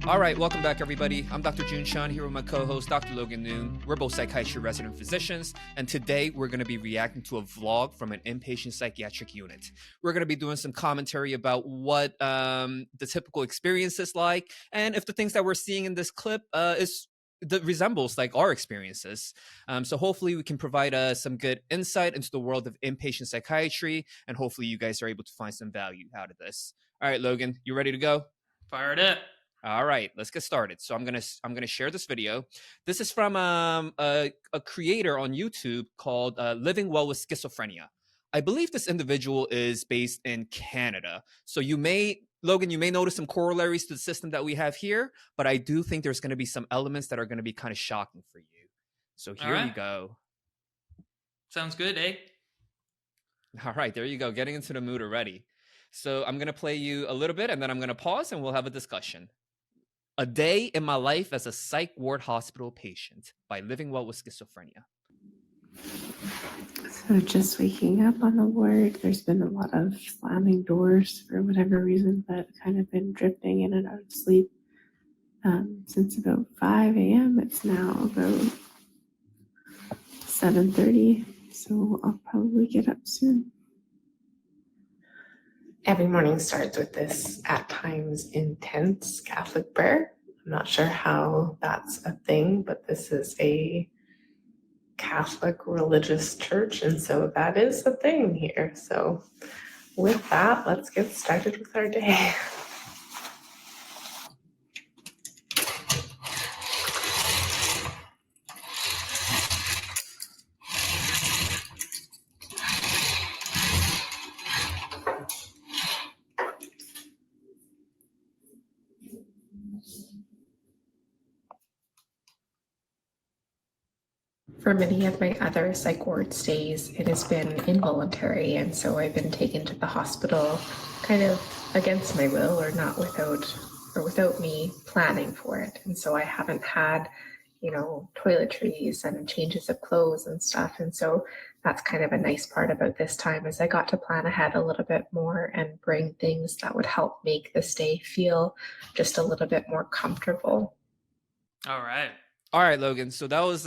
All right, welcome back, everybody. I'm Dr. Joon Chun here with my co-host, Dr. Logan Noone. We're both psychiatry resident physicians, and today we're going to be reacting to a vlog from an inpatient psychiatric unit. We're going to be doing some commentary about what the typical experience is like, and if the things that we're seeing in this clip resembles like our experiences. So hopefully we can provide some good insight into the world of inpatient psychiatry, and hopefully you guys are able to find some value out of this. All right, Logan, you ready to go? Fire it up. All right, let's get started. So I'm gonna share this video. This is from a creator on YouTube called Living Well with Schizophrenia. I believe this individual is based in Canada. So Logan, you may notice some corollaries to the system that we have here, but I do think there's going to be some elements that are going to be kind of shocking for you. So here we go. Sounds good, eh? All right, there you go. Getting into the mood already. So I'm going to play you a little bit, and then I'm going to pause, and we'll have a discussion. A Day in My Life as a Psych Ward Hospital Patient by Living Well with Schizophrenia. So just waking up on the ward, there's been a lot of slamming doors for whatever reason, but kind of been drifting in and out of sleep since about 5 a.m. It's now about 7:30, so I'll probably get up soon. Every morning starts with this, at times, intense Catholic prayer. I'm not sure how that's a thing, but this is a Catholic religious church, and so that is a thing here. So with that, let's get started with our day. For many of my other psych ward stays, it has been involuntary, and so I've been taken to the hospital kind of against my will or without me planning for it. And so I haven't had, toiletries and changes of clothes and stuff. And so that's kind of a nice part about this time is I got to plan ahead a little bit more and bring things that would help make the stay feel just a little bit more comfortable. All right, Logan. So that was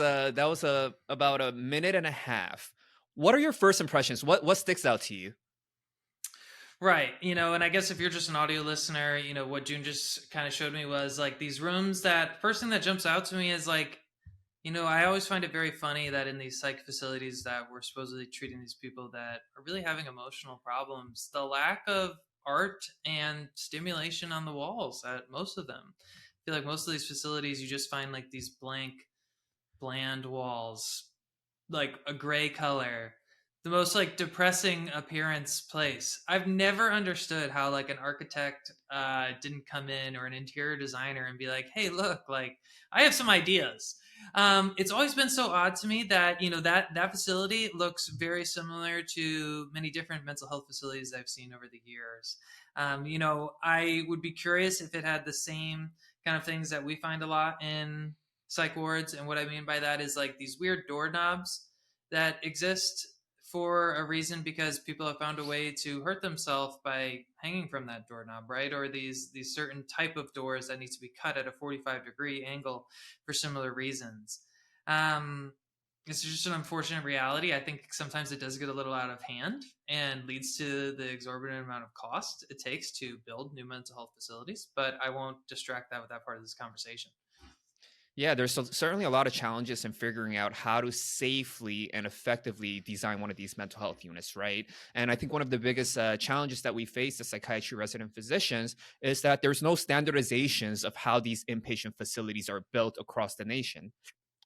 about a minute and a half. What are your first impressions? What sticks out to you? Right. And I guess if you're just an audio listener, what Joon just kind of showed me was like these rooms that first thing that jumps out to me is like, I always find it very funny that in these psych facilities that we're supposedly treating these people that are really having emotional problems, the lack of art and stimulation on the walls at most of them. I feel like most of these facilities, you just find like these bland walls, like a gray color, the most like depressing appearance place. I've never understood how like an architect didn't come in or an interior designer and be like, hey, look, like I have some ideas. It's always been so odd to me that, that facility looks very similar to many different mental health facilities I've seen over the years. I would be curious if it had the same kind of things that we find a lot in psych wards. And what I mean by that is like these weird doorknobs that exist for a reason because people have found a way to hurt themselves by hanging from that doorknob, right? Or these certain type of doors that need to be cut at a 45-degree angle for similar reasons. It's just an unfortunate reality. I think sometimes it does get a little out of hand and leads to the exorbitant amount of cost it takes to build new mental health facilities, but I won't distract that with that part of this conversation. Yeah, there's certainly a lot of challenges in figuring out how to safely and effectively design one of these mental health units, right? And I think one of the biggest challenges that we face as psychiatry resident physicians is that there's no standardizations of how these inpatient facilities are built across the nation.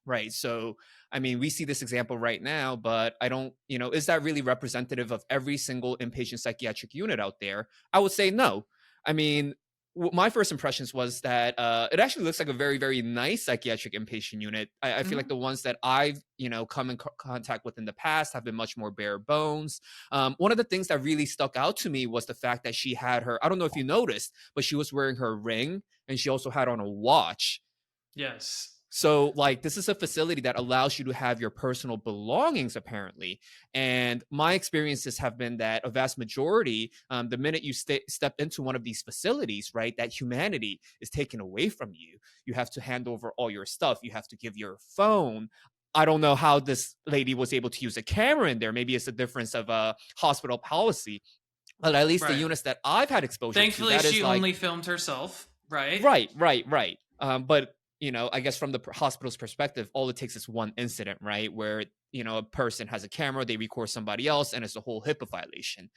Right. So, I mean, we see this example right now, but I don't, is that really representative of every single inpatient psychiatric unit out there? I would say no. I mean, my first impressions was that it actually looks like a very, very nice psychiatric inpatient unit. I feel like the ones that I've, come in contact with in the past have been much more bare bones. One of the things that really stuck out to me was the fact that she had I don't know if you noticed, but she was wearing her ring and she also had on a watch. Yes. So like this is a facility that allows you to have your personal belongings apparently. And my experiences have been that a vast majority, the minute you step into one of these facilities, right, that humanity is taken away from you. You have to hand over all your stuff. You have to give your phone. I don't know how this lady was able to use a camera in there. Maybe it's a difference of a hospital policy. But at least the Right. units that I've had exposure Thankfully, to, that is she like only filmed herself, right? right. But you know, I guess from the hospital's perspective, all it takes is one incident, right, where you know a person has a camera, they record somebody else, and it's a whole HIPAA violation.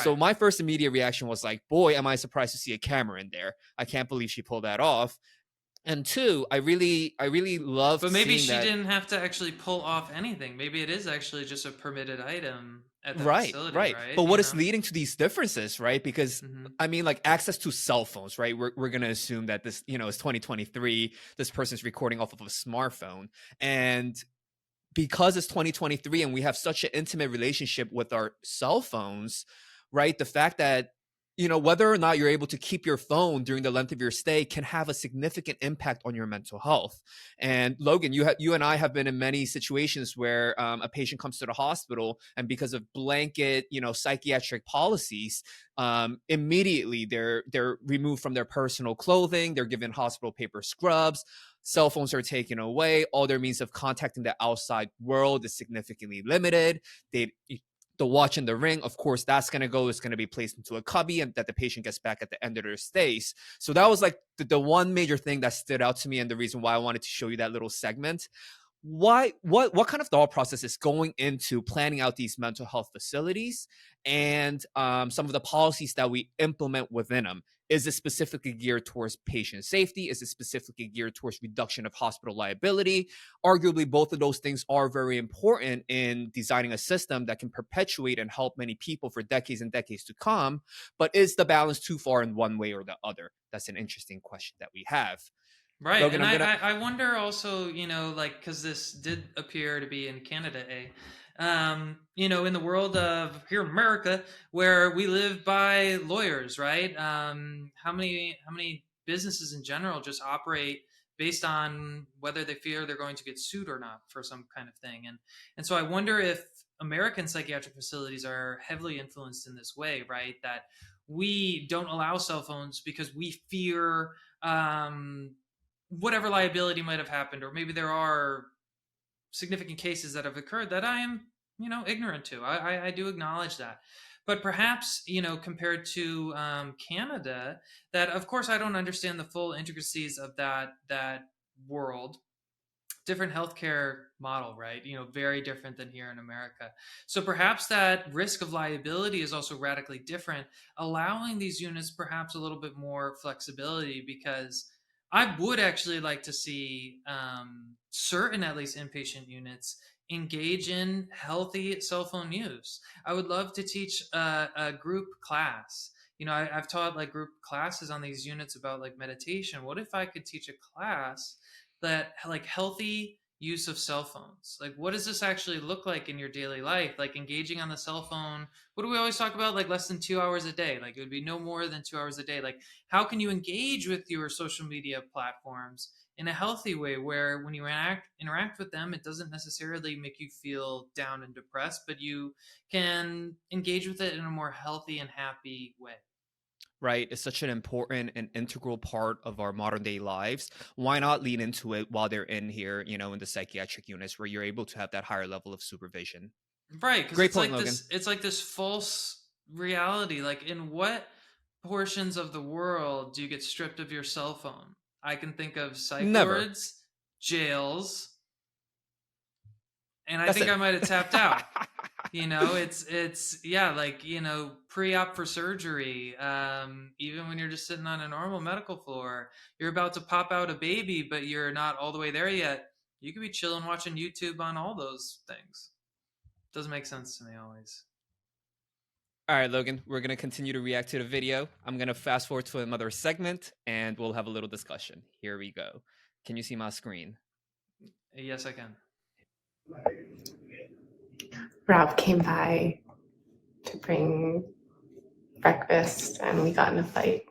So Right. my first immediate reaction was like, boy, am I surprised to see a camera in there. I can't believe she pulled that off. And two, I really love But maybe seeing she that. didn't have to actually pull off anything. Maybe it is actually just a permitted item at that Right, facility, right. right? But You what is know? leading to these differences, right? Because Mhm. I mean, like access to cell phones, right? We're gonna assume that this, you know, is 2023. This person's recording off of a smartphone, and because it's 2023 and we have such an intimate relationship with our cell phones, right? The fact that, you know, whether or not you're able to keep your phone during the length of your stay can have a significant impact on your mental health. And Logan, you and I have been in many situations where a patient comes to the hospital and because of blanket, you know, psychiatric policies, immediately they're removed from their personal clothing. They're given hospital paper scrubs. Cell phones are taken away. All their means of contacting the outside world is significantly limited. The watch and the ring, of course, that's going to go. It's going to be placed into a cubby and that the patient gets back at the end of their stays. So that was like the one major thing that stood out to me and the reason why I wanted to show you that little segment. What kind of thought process is going into planning out these mental health facilities and some of the policies that we implement within them? Is it specifically geared towards patient safety? Is it specifically geared towards reduction of hospital liability? Arguably, both of those things are very important in designing a system that can perpetuate and help many people for decades and decades to come. But is the balance too far in one way or the other? That's an interesting question that we have. Right. Logan, And I'm gonna. I wonder also, you know, like, because this did appear to be in Canada, eh? You know, in the world of here in America, where we live by lawyers, right? How many businesses in general just operate based on whether they fear they're going to get sued or not for some kind of thing? And so I wonder if American psychiatric facilities are heavily influenced in this way, right? That we don't allow cell phones because we fear whatever liability might have happened, or maybe there are significant cases that have occurred that I am, you know, ignorant to. I do acknowledge that. But perhaps, you know, compared to Canada, that of course I don't understand the full intricacies of that world. Different healthcare model, right? You know, very different than here in America. So perhaps that risk of liability is also radically different, allowing these units perhaps a little bit more flexibility, because I would actually like to see certain, at least inpatient units, engage in healthy cell phone use. I would love to teach a group class. You know, I've taught like group classes on these units about like meditation. What if I could teach a class that like healthy use of cell phones? Like, what does this actually look like in your daily life? Like engaging on the cell phone, what do we always talk about? Like less than 2 hours a day. Like it would be no more than 2 hours a day. Like, how can you engage with your social media platforms in a healthy way, where when you interact with them, it doesn't necessarily make you feel down and depressed, but you can engage with it in a more healthy and happy way? Right, it's such an important and integral part of our modern day lives. Why not lean into it while they're in here, you know, in the psychiatric units where you're able to have that higher level of supervision? Right, because Great point, Logan. it's like this false reality. Like, in what portions of the world do you get stripped of your cell phone? I can think of psych Never. wards, jails, and I That's think it. I might have tapped out. You know, it's yeah, like, you know, pre-op for surgery. Even when you're just sitting on a normal medical floor, you're about to pop out a baby, but you're not all the way there yet. You could be chilling watching YouTube on all those things. Doesn't make sense to me always. All right, Logan, we're going to continue to react to the video. I'm going to fast forward to another segment and we'll have a little discussion. Here we go. Can you see my screen? Yes, I can. Rob came by to bring breakfast and we got in a fight.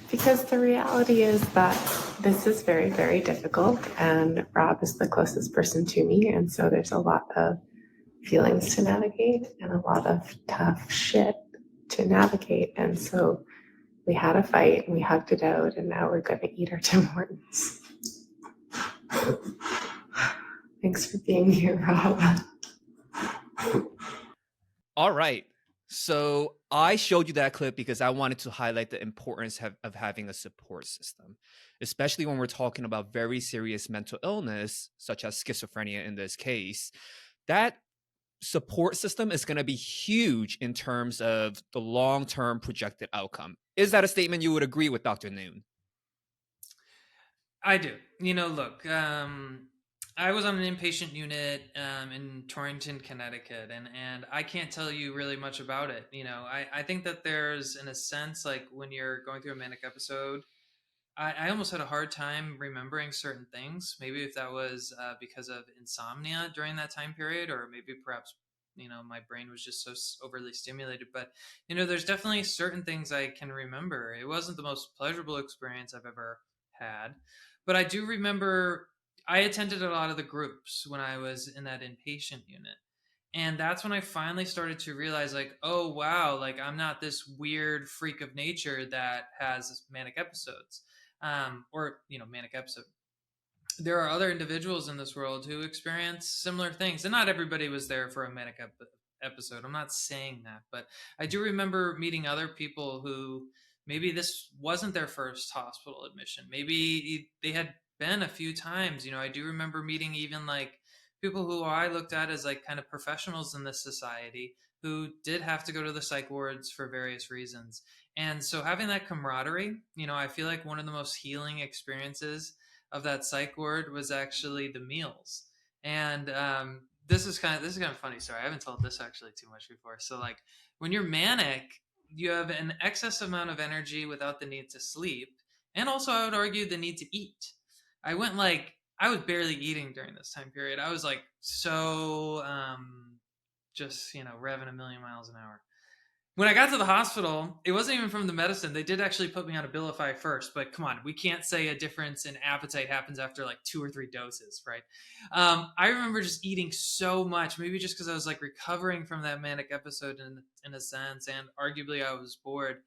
Because the reality is that This is very, very difficult, and Rob is the closest person to me, and so there's a lot of feelings to navigate and a lot of tough shit to navigate. And so we had a fight and we hugged it out, and now we're going to eat our Tim Hortons. Thanks for being here, Rob. All right. So I showed you that clip because I wanted to highlight the importance of having a support system, especially when we're talking about very serious mental illness, such as schizophrenia in this case. That support system is going to be huge in terms of the long-term projected outcome. Is that a statement you would agree with, Dr. Noone? I do. Look, I was on an inpatient unit in Torrington, Connecticut, and I can't tell you really much about it. I think that there's, in a sense, like when you're going through a manic episode, I almost had a hard time remembering certain things. Maybe if that was because of insomnia during that time period, or maybe perhaps, my brain was just so overly stimulated. But, there's definitely certain things I can remember. It wasn't the most pleasurable experience I've ever had, but I do remember I attended a lot of the groups when I was in that inpatient unit. And that's when I finally started to realize, like, oh, wow, like I'm not this weird freak of nature that has manic episodes. Manic episode. There are other individuals in this world who experience similar things, and not everybody was there for a manic episode. I'm not saying that, but I do remember meeting other people who maybe this wasn't their first hospital admission. Maybe they had been a few times. I do remember meeting even like people who I looked at as like kind of professionals in this society who did have to go to the psych wards for various reasons. And so having that camaraderie, I feel like one of the most healing experiences of that psych ward was actually the meals. And this is kind of funny. Sorry, I haven't told this actually too much before. So like when you're manic, you have an excess amount of energy without the need to sleep, and also I would argue the need to eat. I was barely eating during this time period. I was like so just revving a million miles an hour. When I got to the hospital, it wasn't even from the medicine. They did actually put me on Abilify first, but come on, we can't say a difference in appetite happens after like 2 or 3 doses, right? I remember just eating so much, maybe just because I was like recovering from that manic episode in a sense, and arguably I was bored.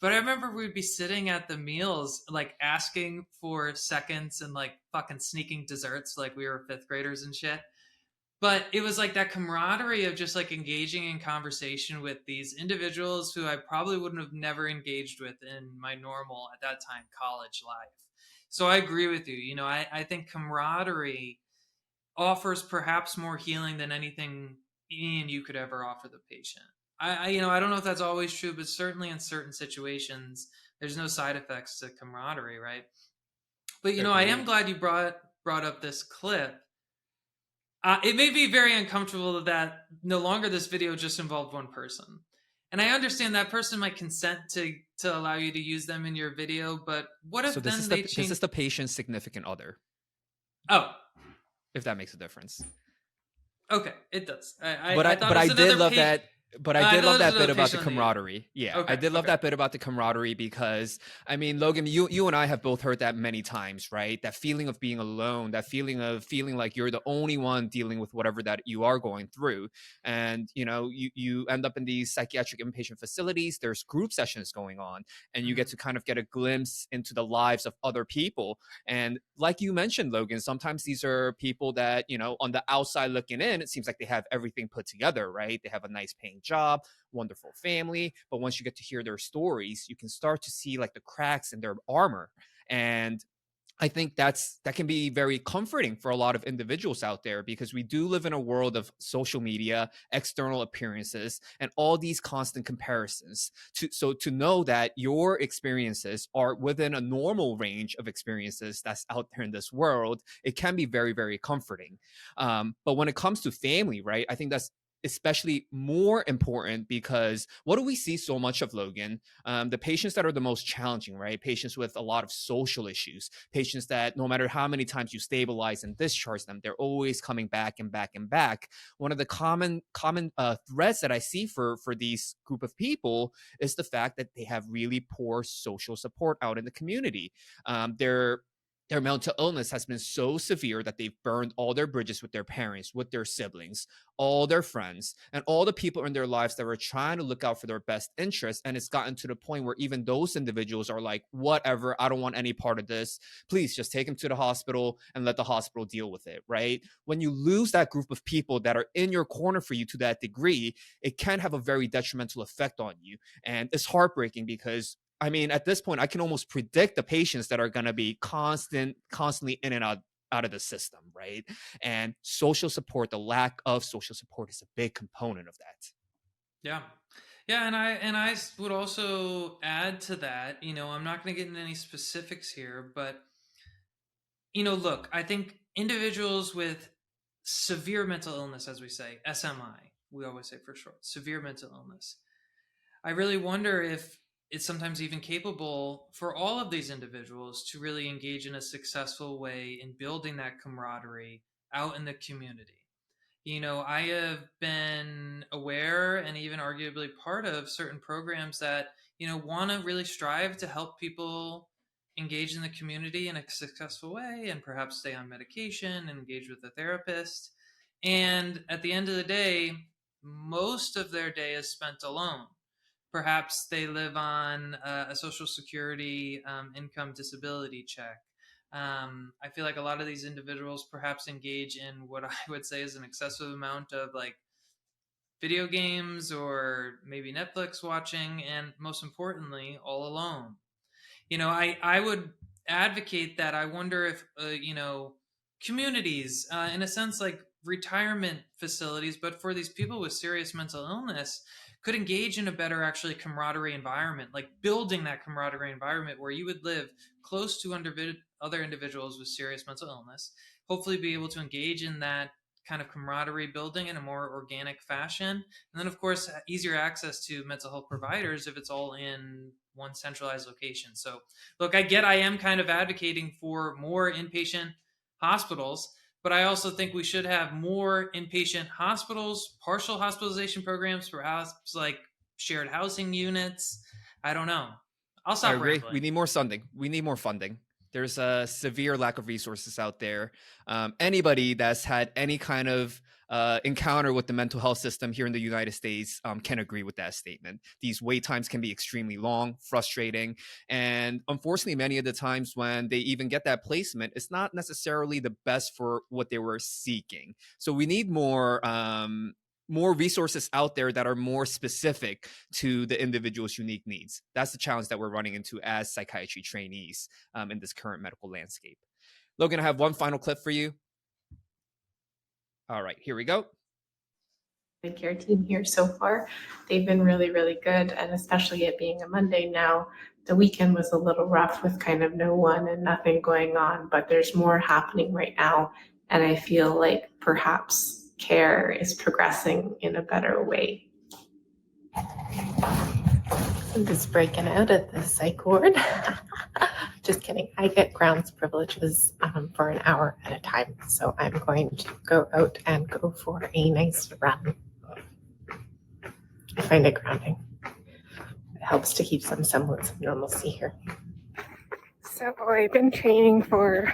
But I remember we'd be sitting at the meals, like asking for seconds and like fucking sneaking desserts like we were 5th graders and shit. But it was like that camaraderie of just like engaging in conversation with these individuals who I probably wouldn't have never engaged with in my normal, at that time, college life. So I agree with you. I think camaraderie offers perhaps more healing than anything Ian you could ever offer the patient. I don't know if that's always true, but certainly in certain situations, there's no side effects to camaraderie, right? But I am glad you brought up this clip. It made me very uncomfortable that no longer this video just involved one person. And I understand that person might consent to allow you to use them in your video, but what if this is the patient's significant other. Oh. If that makes a difference. Okay, it does. I did love that. But I did love that bit about the camaraderie. Yeah, okay, I did love that bit about the camaraderie because, I mean, Logan, you and I have both heard that many times, right? That feeling of being alone, that feeling of feeling like you're the only one dealing with whatever that you are going through. And, you end up in these psychiatric inpatient facilities, there's group sessions going on, and you get to kind of get a glimpse into the lives of other people. And like you mentioned, Logan, sometimes these are people that, on the outside looking in, it seems like they have everything put together, right? They have a nice paying job, wonderful family, but once you get to hear their stories, you can start to see like the cracks in their armor. And I think that can be very comforting for a lot of individuals out there, because we do live in a world of social media, external appearances, and all these constant comparisons. So to know that your experiences are within a normal range of experiences that's out there in this world, it can be very, very comforting. But when it comes to family, right, I think that's especially more important, because what do we see so much of, Logan? The patients that are the most challenging, right? Patients with a lot of social issues, patients that no matter how many times you stabilize and discharge them, they're always coming back and back and back. One of the common threads that I see for these group of people is the fact that they have really poor social support out in the community. They're their mental illness has been so severe that they've burned all their bridges with their parents, with their siblings, all their friends, and all the people in their lives that were trying to look out for their best interests. And it's gotten to the point where even those individuals are like, whatever, I don't want any part of this. Please just take them to the hospital and let the hospital deal with it, right? When you lose that group of people that are in your corner for you to that degree, it can have a very detrimental effect on you. And it's heartbreaking because I mean, at this point, I can almost predict the patients that are going to be constantly in and out of the system, right? And social support, the lack of social support, is a big component of that. Yeah. Yeah, and I would also add to that, I'm not going to get into any specifics here, but look, I think individuals with severe mental illness, as we say, SMI, we always say for short, severe mental illness. I really wonder if it's sometimes even capable for all of these individuals to really engage in a successful way in building that camaraderie out in the community. I have been aware and even arguably part of certain programs that, want to really strive to help people engage in the community in a successful way and perhaps stay on medication and engage with a therapist. And at the end of the day, most of their day is spent alone. Perhaps they live on a social security income disability check. I feel like a lot of these individuals perhaps engage in what I would say is an excessive amount of like video games or maybe Netflix watching, and most importantly, all alone. I would advocate that. I wonder if, communities, in a sense, like retirement facilities, but for these people with serious mental illness, could engage in a better actually camaraderie environment, like building that camaraderie environment where you would live close to other individuals with serious mental illness, hopefully be able to engage in that kind of camaraderie building in a more organic fashion. And then, of course, easier access to mental health providers if it's all in one centralized location. So, look, I am kind of advocating for more inpatient hospitals, but I also think we should have more inpatient hospitals, partial hospitalization programs, perhaps like shared housing units. I don't know. I'll I stop agree. rambling. We need more funding. We need more funding. There's a severe lack of resources out there. Anybody that's had any kind of encounter with the mental health system here in the United States can agree with that statement. These wait times can be extremely long, frustrating, and unfortunately, many of the times when they even get that placement, it's not necessarily the best for what they were seeking. So we need more resources out there that are more specific to the individual's unique needs. That's the challenge that we're running into as psychiatry trainees in this current medical landscape. Logan, I have one final clip for you. All right, here we go. The care team here so far, they've been really, really good. And especially it being a Monday now, the weekend was a little rough with kind of no one and nothing going on, but there's more happening right now. And I feel like perhaps care is progressing in a better way. I'm just breaking out at the psych ward. Just kidding. I get grounds privileges for an hour at a time. So I'm going to go out and go for a nice run. I find it grounding. It helps to keep some semblance of normalcy here. So I've been training for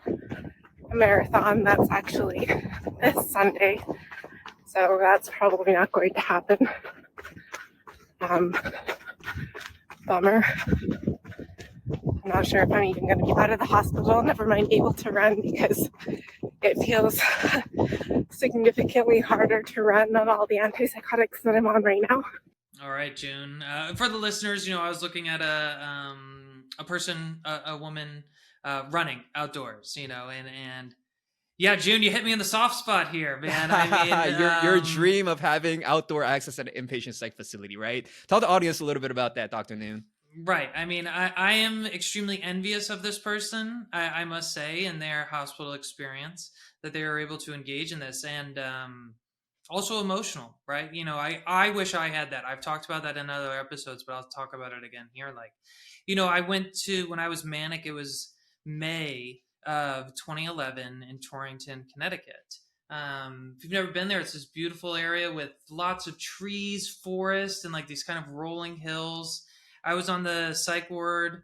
a marathon that's actually this Sunday. So that's probably not going to happen. Bummer. I'm not sure if I'm even going to be out of the hospital, never mind able to run, because it feels significantly harder to run on all the antipsychotics that I'm on right now. All right, Joon. For the listeners, I was looking at a woman running outdoors, and yeah, Joon, you hit me in the soft spot here, man. I mean, your dream of having outdoor access at an inpatient psych facility, right? Tell the audience a little bit about that, Dr. Noone. Right. I mean, I am extremely envious of this person, I must say, in their hospital experience, that they were able to engage in this, and also emotional, right? I wish I had that. I've talked about that in other episodes, but I'll talk about it again here. Like, I went to, when I was manic, it was May of 2011 in Torrington, Connecticut. If you've never been there, it's this beautiful area with lots of trees, forest, and like these kind of rolling hills. I was on the psych ward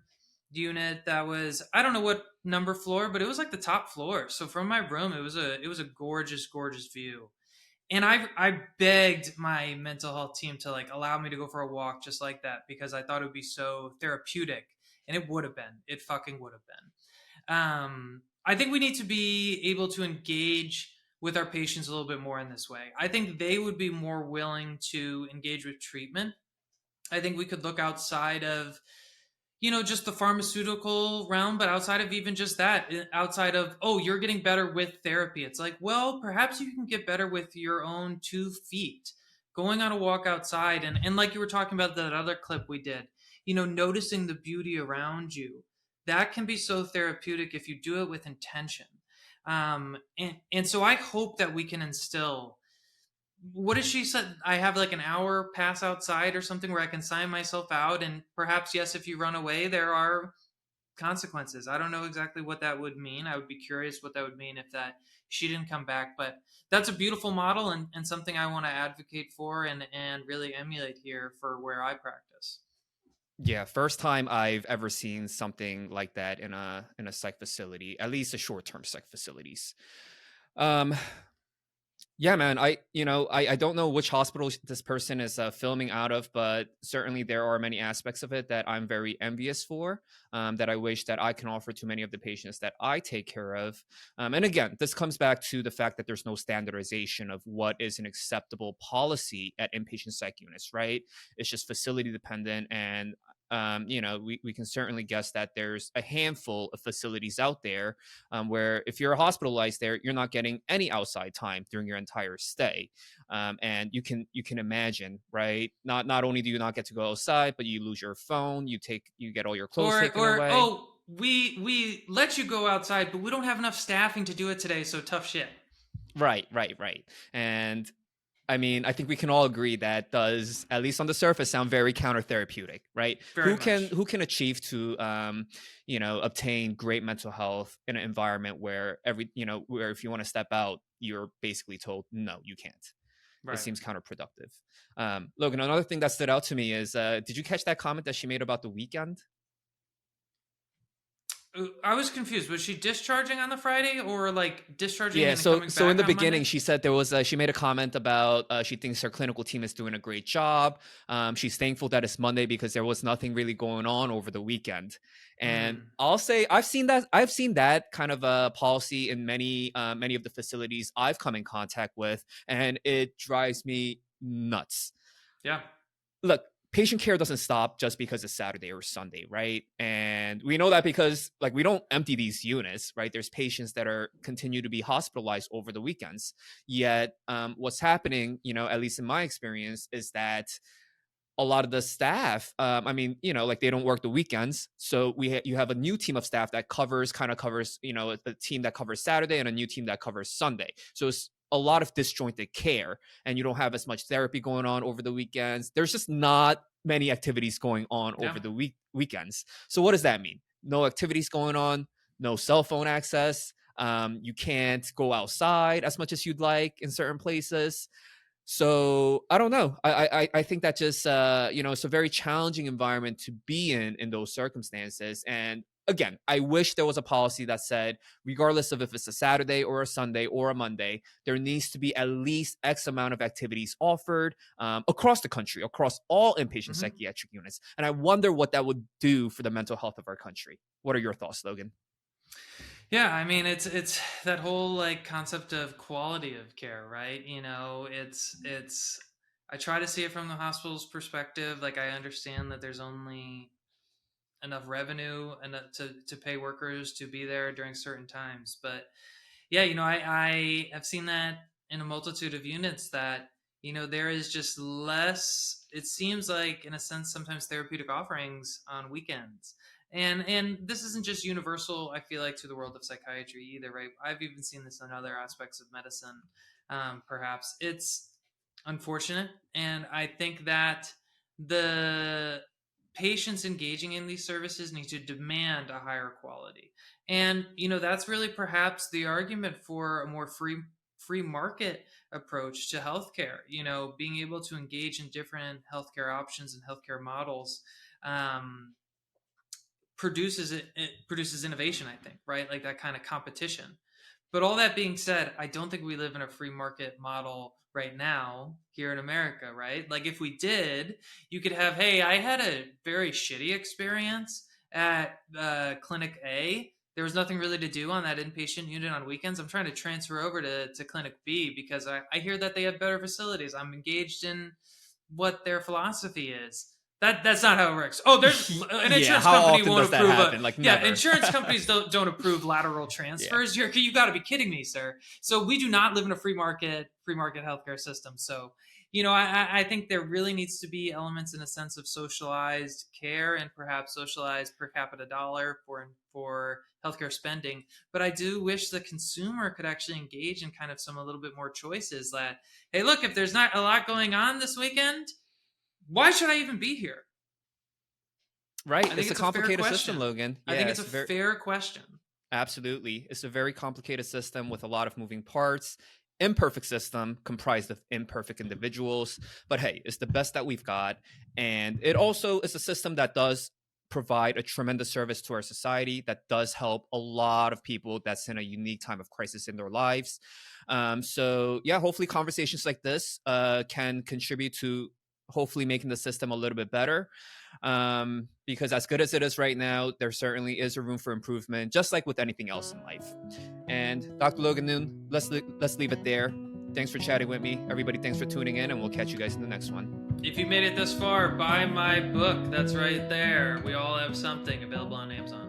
unit that was, I don't know what number floor, but it was like the top floor. So from my room, it was a gorgeous, gorgeous view. And I begged my mental health team to like allow me to go for a walk just like that because I thought it would be so therapeutic, and it would have been. It fucking would have been. I think we need to be able to engage with our patients a little bit more in this way. I think they would be more willing to engage with treatment. I think we could look outside of, just the pharmaceutical realm, but outside of even just that, outside of, oh, you're getting better with therapy. It's like, well, perhaps you can get better with your own 2 feet, going on a walk outside. And like you were talking about that other clip we did, noticing the beauty around you. That can be so therapeutic if you do it with intention. And so I hope that we can instill, what did she said? I have like an hour pass outside or something where I can sign myself out, and perhaps yes, if you run away, there are consequences. I don't know exactly what that would mean. I would be curious what that would mean if that she didn't come back. But that's a beautiful model, and something I want to advocate for and really emulate here for where I practice. Yeah, first time I've ever seen something like that in a psych facility, at least a short-term psych facilities. Um, Yeah, man. I don't know which hospital this person is filming out of, but certainly there are many aspects of it that I'm very envious for, that I wish that I can offer to many of the patients that I take care of. And again, this comes back to the fact that there's no standardization of what is an acceptable policy at inpatient psych units, right? It's just facility dependent. And we can certainly guess that there's a handful of facilities out there where if you're hospitalized there, you're not getting any outside time during your entire stay. And you can imagine, right? Not only do you not get to go outside, but you lose your phone, you get all your clothes taken Or away. oh, we let you go outside, but we don't have enough staffing to do it today, so tough shit. Right. And I mean, I think we can all agree that does, at least on the surface, sound very counter-therapeutic, right? Very Who much. can achieve to obtain great mental health in an environment where where if you want to step out, you're basically told no, you can't. It Right. seems counterproductive. Logan, another thing that stood out to me is, did you catch that comment that she made about the weekend? I was confused. Was she discharging on the Friday or like discharging Yeah, and then so coming so in back the on beginning, Monday? she said there was she made a comment about she thinks her clinical team is doing a great job. She's thankful that it's Monday because there was nothing really going on over the weekend. And Mm. I'll say I've seen that kind of a policy in many of the facilities I've come in contact with, and it drives me nuts. Yeah. Look, patient care doesn't stop just because it's Saturday or Sunday, right? And we know that because like we don't empty these units, right? There's patients that are continue to be hospitalized over the weekends. Yet, what's happening, at least in my experience, is that a lot of the staff, like they don't work the weekends, so you have a new team of staff that covers the team that covers Saturday and a new team that covers Sunday. So it's a lot of disjointed care, and you don't have as much therapy going on over the weekends. There's just not many activities going on Yeah. over the weekends. So what does that mean? No activities going on, no cell phone access. You can't go outside as much as you'd like in certain places. So I don't know. I think that just it's a very challenging environment to be in those circumstances. And again, I wish there was a policy that said, regardless of if it's a Saturday or a Sunday or a Monday, there needs to be at least X amount of activities offered across the country, across all inpatient Hmm. psychiatric units. And I wonder what that would do for the mental health of our country. What are your thoughts, Logan? Yeah, I mean it's that whole like concept of quality of care, right? It's I try to see it from the hospital's perspective. Like I understand that there's only enough revenue and to pay workers to be there during certain times. But yeah, I have seen that in a multitude of units that, there is just less, it seems like in a sense, sometimes therapeutic offerings on weekends. And this isn't just universal, I feel like, to the world of psychiatry either, right? I've even seen this in other aspects of medicine. Perhaps it's unfortunate. And I think that the patients engaging in these services need to demand a higher quality. And that's really perhaps the argument for a more free market approach to healthcare. Being able to engage in different healthcare options and healthcare models, um, produces innovation, I think, right? Like that kind of competition. But all that being said, I don't think we live in a free market model right now here in America, right? Like if we did, you could have, hey, I had a very shitty experience at Clinic A. There was nothing really to do on that inpatient unit on weekends. I'm trying to transfer over to Clinic B because I hear that they have better facilities. I'm engaged in what their philosophy is. That's not how it works. Oh, there's an insurance how company often won't does that approve. happen? Like, never. Insurance companies don't approve lateral transfers. You got to be kidding me, sir. So we do not live in a free market healthcare system. So I think there really needs to be elements in a sense of socialized care and perhaps socialized per capita dollar for healthcare spending. But I do wish the consumer could actually engage in kind of some a little bit more choices that, hey, look, if there's not a lot going on this weekend, why should I even be here? Right. I think It's a complicated system, Logan. I think it's a fair question. Absolutely. It's a very complicated system with a lot of moving parts. Imperfect system comprised of imperfect individuals. But hey, it's the best that we've got. And it also is a system that does provide a tremendous service to our society, that does help a lot of people that's in a unique time of crisis in their lives. So yeah, hopefully conversations like this can contribute to hopefully making the system a little bit better, because as good as it is right now, there certainly is a room for improvement, just like with anything else in life. And Dr. Logan Noone, let's leave it there. Thanks for chatting with me. Everybody, thanks for tuning in, and we'll catch you guys in the next one. If you made it this far, buy my book. That's right there. We all have something available on Amazon.